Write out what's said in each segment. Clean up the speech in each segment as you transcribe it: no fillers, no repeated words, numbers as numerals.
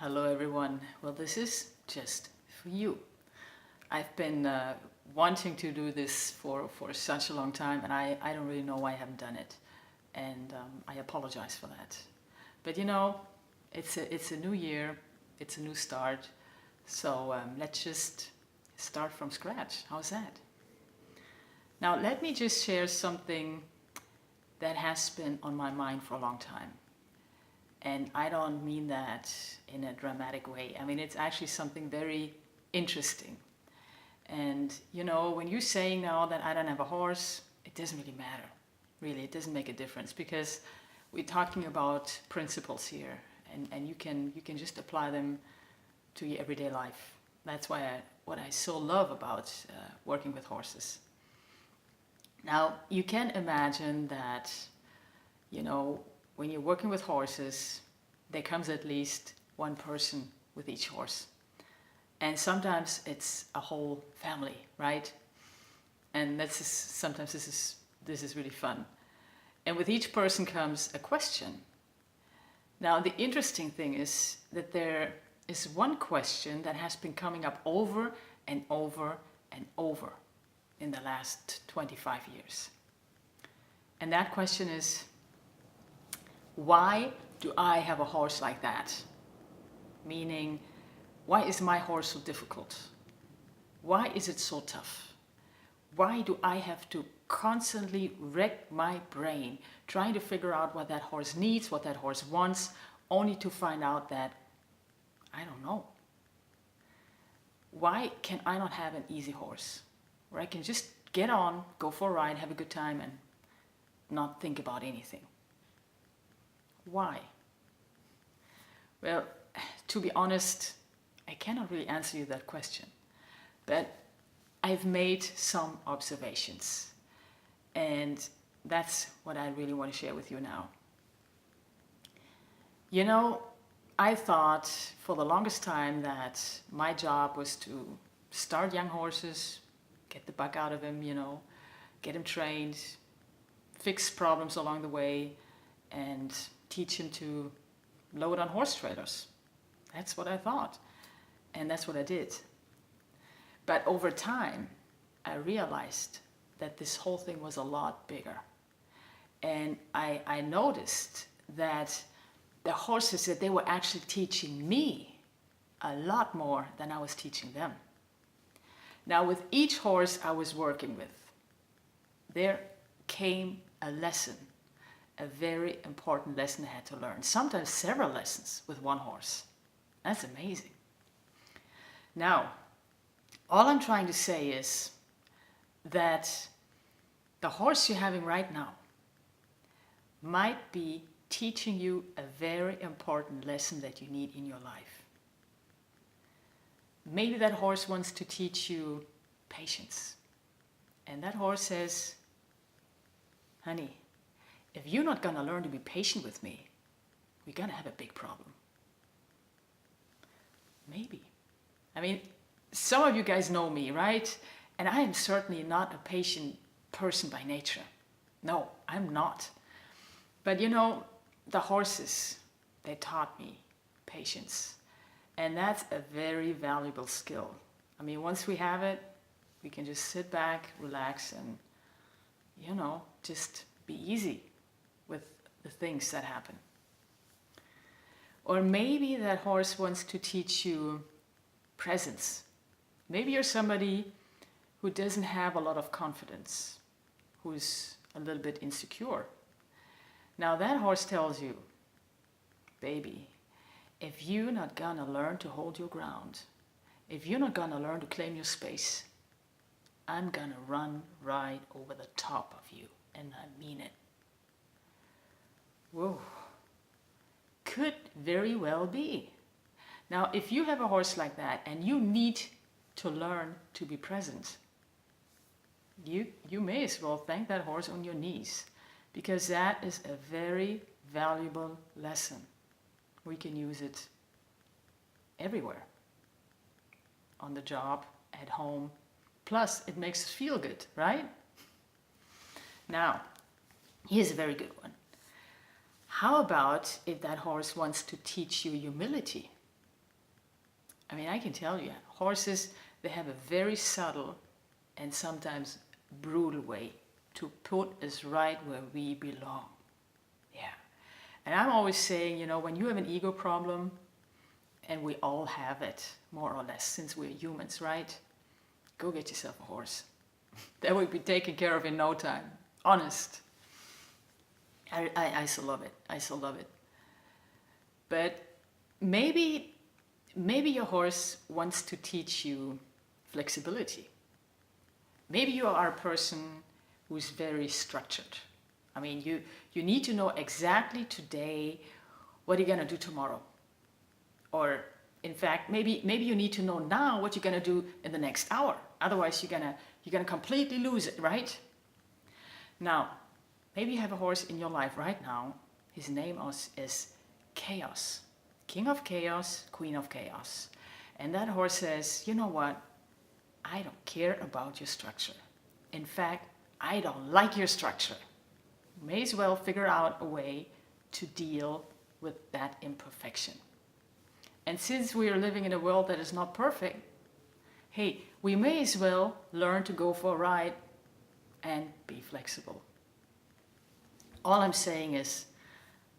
Hello everyone. Well, this is just for you. I've been wanting to do this for such a long time, and I don't really know why I haven't done it. And I apologize for that. But it's a new year, it's a new start. So let's just start from scratch. How's that? Now, let me just share something that has been on my mind for a long time. And I don't mean that in a dramatic way. I mean, it's actually something very interesting. And when you're saying now that I don't have a horse, it doesn't really matter. Really, it doesn't make a difference because we're talking about principles here, and you can just apply them to your everyday life. That's what I so love about working with horses. Now, you can imagine that, when you're working with horses, there comes at least one person with each horse. And sometimes it's a whole family, right? And sometimes this is really fun. And with each person comes a question. Now, the interesting thing is that there is one question that has been coming up over and over and over in the last 25 years. And that question is, why do I have a horse like that? Meaning, why is my horse so difficult? Why is it so tough? Why do I have to constantly wreck my brain trying to figure out what that horse needs, what that horse wants, only to find out that I don't know? Why can I not have an easy horse where I can just get on, go for a ride, have a good time, and not think about anything? Why? Well, to be honest, I cannot really answer you that question, but I've made some observations, and that's what I really want to share with you now. I thought for the longest time that my job was to start young horses, get the buck out of them, get them trained, fix problems along the way, and teach him to load on horse trailers. That's what I thought, and that's what I did. But over time, I realized that this whole thing was a lot bigger. And I noticed that the horses, that they were actually teaching me a lot more than I was teaching them. Now, with each horse I was working with, there came a lesson, a very important lesson I had to learn. Sometimes several lessons with one horse. That's amazing. Now, all I'm trying to say is that the horse you're having right now might be teaching you a very important lesson that you need in your life. Maybe that horse wants to teach you patience. And that horse says, honey, if you're not going to learn to be patient with me, we're going to have a big problem. Maybe. I mean, some of you guys know me, right? And I am certainly not a patient person by nature. No, I'm not. But the horses, they taught me patience. And that's a very valuable skill. I mean, once we have it, we can just sit back, relax, and, just be easy with the things that happen. Or maybe that horse wants to teach you presence. Maybe you're somebody who doesn't have a lot of confidence, who's a little bit insecure. Now that horse tells you, baby, if you're not gonna learn to hold your ground, if you're not gonna learn to claim your space, I'm gonna run right over the top of you, and I mean it. Whoa. Could very well be. Now, if you have a horse like that and you need to learn to be present, you may as well thank that horse on your knees, because that is a very valuable lesson. We can use it everywhere. On the job, at home. Plus, it makes us feel good, right? Now, here's a very good one. How about if that horse wants to teach you humility? I mean, I can tell you, horses, they have a very subtle and sometimes brutal way to put us right where we belong. Yeah. And I'm always saying, you know, when you have an ego problem, and we all have it, more or less, since we're humans, right? Go get yourself a horse. That will be taken care of in no time. Honest. I still love it. I still love it. But maybe your horse wants to teach you flexibility. Maybe you are a person who's very structured. I mean, you need to know exactly today what you're going to do tomorrow. Or in fact, maybe you need to know now what you're going to do in the next hour. Otherwise, you're gonna completely lose it, right? Now, maybe you have a horse in your life right now. His name is Chaos. King of Chaos, Queen of Chaos. And that horse says, you know what? I don't care about your structure. In fact, I don't like your structure. You may as well figure out a way to deal with that imperfection. And since we are living in a world that is not perfect, hey, we may as well learn to go for a ride and be flexible. All I'm saying is,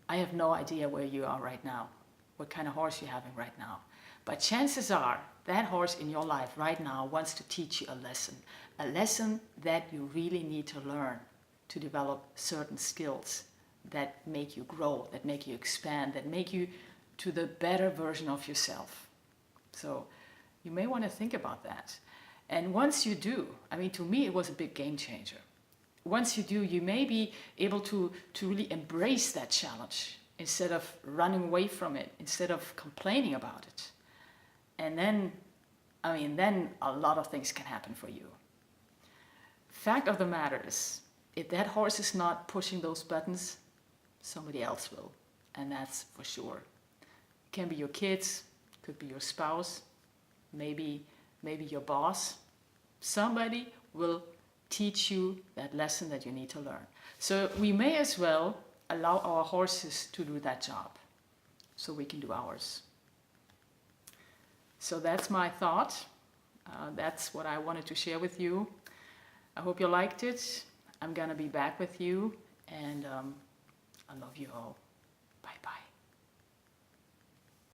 I have no idea where you are right now, what kind of horse you're having right now. But chances are, that horse in your life right now wants to teach you a lesson that you really need to learn to develop certain skills that make you grow, that make you expand, that make you to the better version of yourself. So you may want to think about that. And once you do, I mean, to me, it was a big game changer. Once you do, you may be able to really embrace that challenge instead of running away from it, instead of complaining about it. And then, I mean, then a lot of things can happen for you. Fact of the matter is, if that horse is not pushing those buttons, somebody else will. And that's for sure. It can be your kids, could be your spouse, maybe your boss. Somebody will teach you that lesson that you need to learn. So we may as well allow our horses to do that job so we can do ours. So that's my thought. That's what I wanted to share with you. I hope you liked it. I'm gonna be back with you, and I love you all.